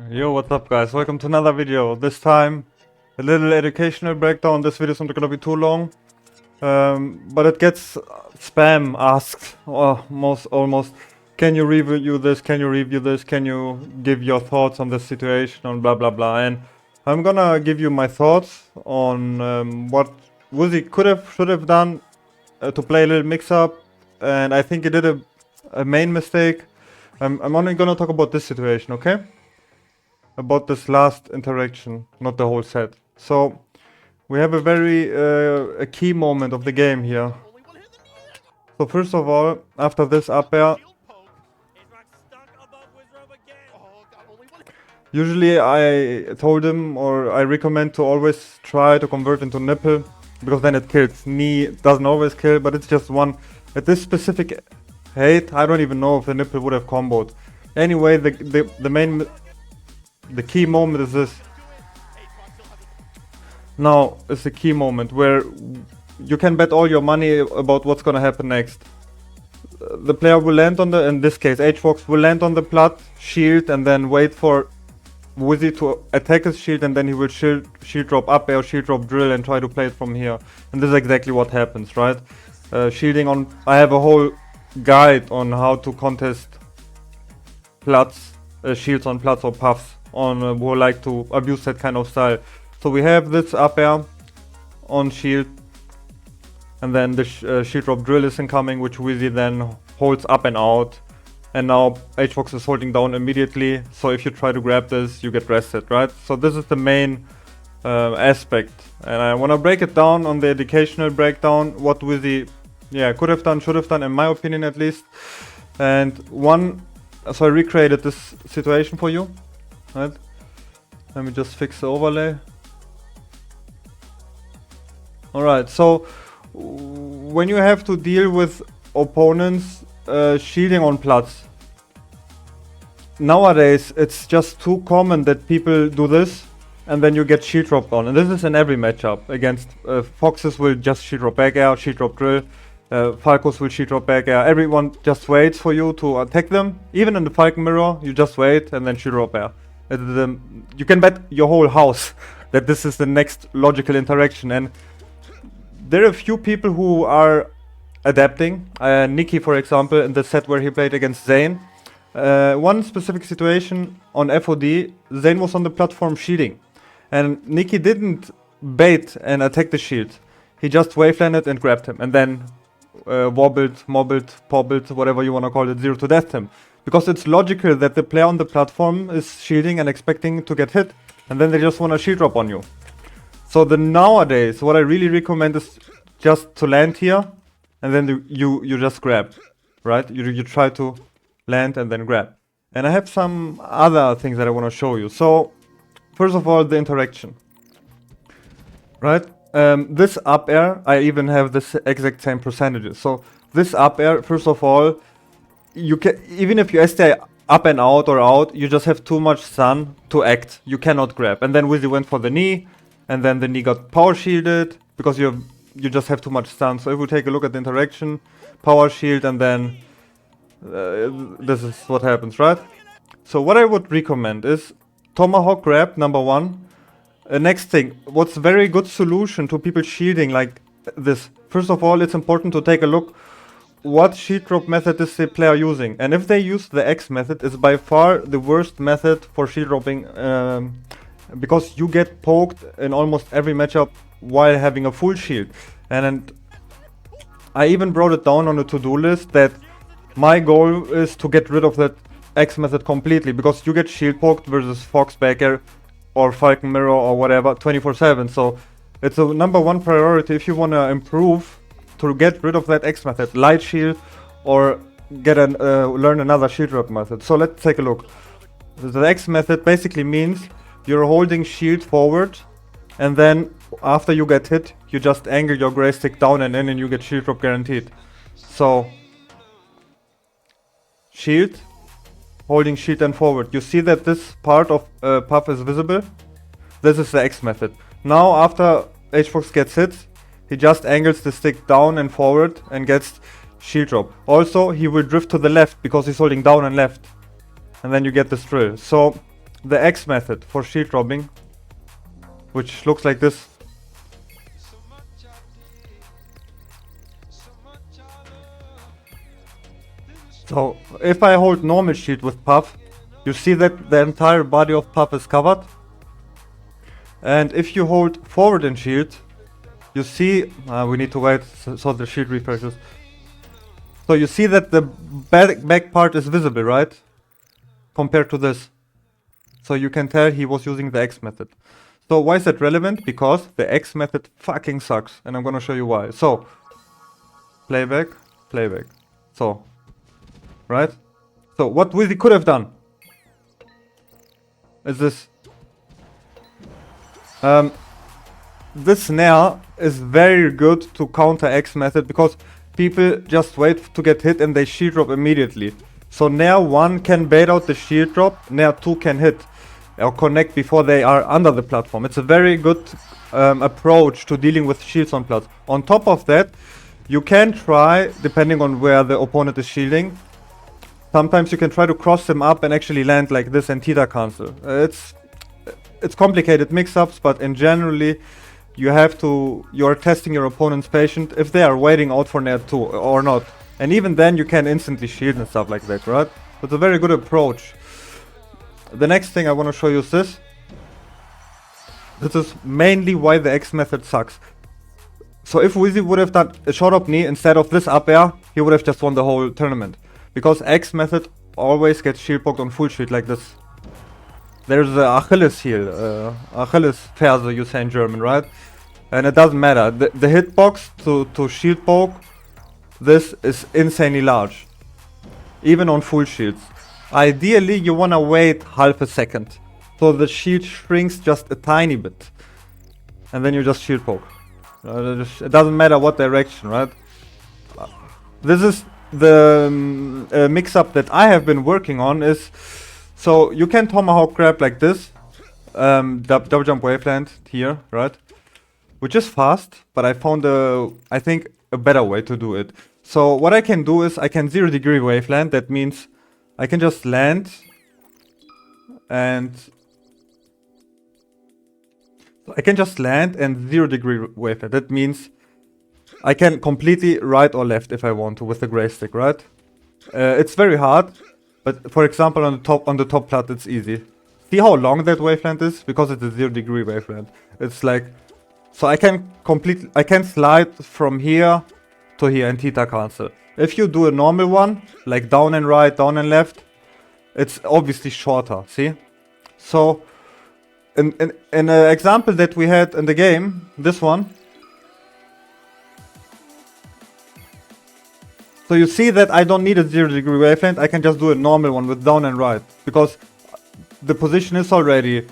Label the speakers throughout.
Speaker 1: Yo, what's up guys? Welcome to another video. This time a little educational breakdown. This video is not gonna be too long. But it gets spam asked almost. Can you review this? Can you review this? Can you give your thoughts on this situation on blah blah blah? And I'm gonna give you my thoughts on what Woozy should have done to play a little mix up, and I think he did a main mistake. I'm only gonna talk about this situation, okay? About this last interaction, not the whole set. So we have a very a key moment of the game here. So first of all, after this up air, usually I told him, or I recommend to always try to convert into nipple, because then it kills. Knee doesn't always kill, but it's just one. At this specific hate, I don't even know if the nipple would have comboed. Anyway, the key moment is this. Now is the key moment where you can bet all your money about what's gonna happen next. The player will land on the, in this case, HFox will land on the plat, shield, and then wait for Wizzy to attack his shield, and then he will shield drop up air, shield drop drill, and try to play it from here. And this is exactly what happens, right? Shielding on. I have a whole guide on how to contest plats, shields on plats or puffs on who like to abuse that kind of style. So we have this up air on shield, and then the shield drop drill is incoming, which Wizzy then holds up and out. And now HFox is holding down immediately, so if you try to grab this, you get rested, right? So this is the main aspect, and I want to break it down on the educational breakdown, what Wizzy could have done, should have done, in my opinion at least. And so I recreated this situation for you, right? Let me just fix the overlay. Alright, so when you have to deal with opponents shielding on plats, nowadays it's just too common that people do this and then you get shield dropped on. And this is in every matchup. Against Foxes will just shield drop back air, shield drop drill. Falcons will shield drop back air. Everyone just waits for you to attack them. Even in the Falcon mirror, you just wait and then shield drop air. You can bet your whole house that this is the next logical interaction. And there are a few people who are adapting. Nikki, for example, in the set where he played against Zane. One specific situation on FOD, Zane was on the platform shielding. And Nikki didn't bait and attack the shield. He just wavelanded and grabbed him. And then wobbled, pobbled, whatever you want to call it, 0 to death him. Because it's logical that the player on the platform is shielding and expecting to get hit. And then they just want to shield drop on you. So nowadays, what I really recommend is just to land here. And then you just grab, right? You try to land and then grab. And I have some other things that I want to show you. So, first of all, the interaction. Right? This up air, I even have this exact same percentages. So, this up air, first of all, you can, even if you STI up and out or out, you just have too much stun to act. You cannot grab. And then Wizzy went for the knee, and then the knee got power shielded because you just have too much stun. So if we take a look at the interaction, power shield, and then this is what happens, right? So what I would recommend is tomahawk grab, number one. Next thing, what's a very good solution to people shielding like this? First of all, it's important to take a look what shield drop method is the player using. And if they use the X method, it's by far the worst method for shield dropping, because you get poked in almost every matchup while having a full shield. And I even brought it down on a to-do list that my goal is to get rid of that X method completely, because you get shield poked versus Fox back air or Falcon mirror or whatever 24/7. So it's a number one priority if you want to improve, to get rid of that X method, light shield, or learn another shield drop method. So let's take a look. The X method basically means you're holding shield forward, and then after you get hit, you just angle your gray stick down and in, and you get shield drop guaranteed. So shield, holding shield and forward. You see that this part of puff is visible? This is the X method. Now after HFox gets hit, he just angles the stick down and forward and gets shield drop. Also, he will drift to the left because he's holding down and left. And then you get this drill. So the X method for shield dropping, which looks like this. So if I hold normal shield with Puff, you see that the entire body of Puff is covered. And if you hold forward in shield, you see, we need to wait so the shield refreshes. So you see that the back part is visible, right? Compared to this. So you can tell he was using the X method. So why is that relevant? Because the X method fucking sucks. And I'm gonna show you why. So, playback, playback. So, right? So what Wizzy could have done is this. This snare is very good to counter X method because people just wait to get hit and they shield drop immediately. So Nair 1 can bait out the shield drop, Nair 2 can hit or connect before they are under the platform. It's a very good approach to dealing with shields on plat. On top of that, you can try, depending on where the opponent is shielding, sometimes you can try to cross them up and actually land like this and Theta cancel. It's complicated mix-ups, but in generally, you're testing your opponent's patience if they are waiting out for Nair 2 or not. And even then you can instantly shield and stuff like that, right? It's a very good approach. The next thing I want to show you is this. This is mainly why the X method sucks. So if Wizzy would have done a short up knee instead of this up air, he would have just won the whole tournament. Because X method always gets shield poked on full shield like this. There's the Achilles heel, Achilles Ferse you say in German, right? And it doesn't matter. The hitbox to shield poke, this is insanely large. Even on full shields. Ideally you wanna wait half a second. So the shield shrinks just a tiny bit. And then you just shield poke. It doesn't matter what direction, right? This is the mix-up that I have been working on is... So you can tomahawk grab like this. Double jump waveland here, right? Which is fast, but I found I think a better way to do it. So what I can do is I can 0 degree waveland. That means I can just land and 0 degree waveland. That means I can completely right or left if I want to with the gray stick, right? It's very hard, but for example on the top plat it's easy. See how long that waveland is? Because it's a 0 degree waveland. It's like, so I can slide from here to here and Theta cancel. If you do a normal one, like down and right, down and left, it's obviously shorter, see? So, in an example that we had in the game, this one. So you see that I don't need a 0 degree waveland, I can just do a normal one with down and right. Because the position is already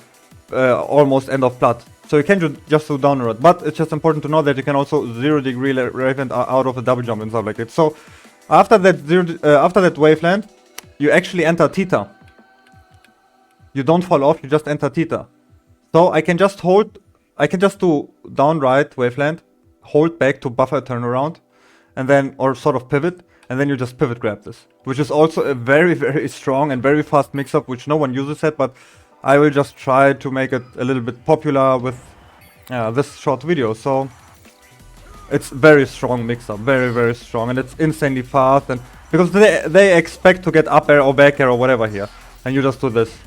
Speaker 1: almost end of plat. So you can just do down and right. But it's just important to know that you can also 0 degree waveland out of a double jump and stuff like that. So after that waveland, you actually enter Theta. You don't fall off, you just enter Theta. So I can just do down right waveland, hold back to buffer turnaround, and then, or sort of pivot, and then you just pivot grab this. Which is also a very, very strong and very fast mix-up, which no one uses it, but I will just try to make it a little bit popular with this short video. So it's very strong mix-up, very, very strong, and it's insanely fast, and because they expect to get up air or back air or whatever here, and you just do this.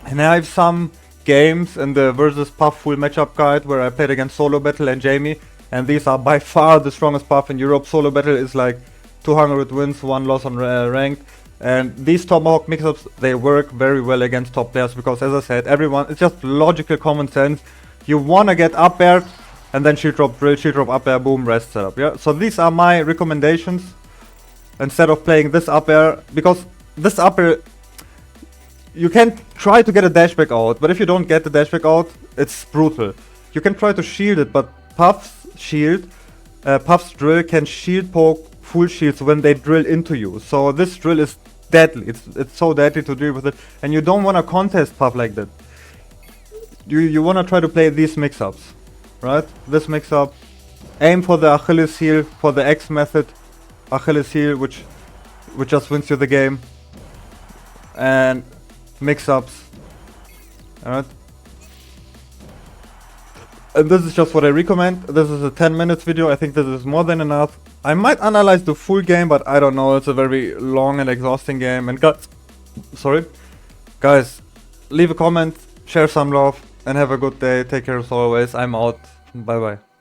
Speaker 1: And I have some games in the versus Puff full matchup guide where I played against Solo Battle and Jamie, and these are by far the strongest Puff in Europe. Solo Battle is like 200 wins, 1 loss on ranked. And these tomahawk mix-ups, they work very well against top players because, as I said, it's just logical common sense. You wanna get up air and then shield drop drill, shield drop up air, boom, rest setup. Yeah. So these are my recommendations instead of playing this up air, because this up air, you can try to get a dash back out, but if you don't get the dash back out, it's brutal. You can try to shield it, but Puff's drill can shield poke full shields when they drill into you. So this drill is deadly. It's so deadly to deal with it, and you don't want to contest Puff like that. You want to try to play these mix-ups, right? This mix-up, aim for the Achilles heel, for the X method, Achilles heel, which just wins you the game, and mix-ups Alright. And this is just what I recommend. This is a 10 minutes video. I think this is more than enough. I might analyze the full game, but I don't know. It's a very long and exhausting game. And guys, leave a comment, share some love, and have a good day. Take care as always. I'm out. Bye bye.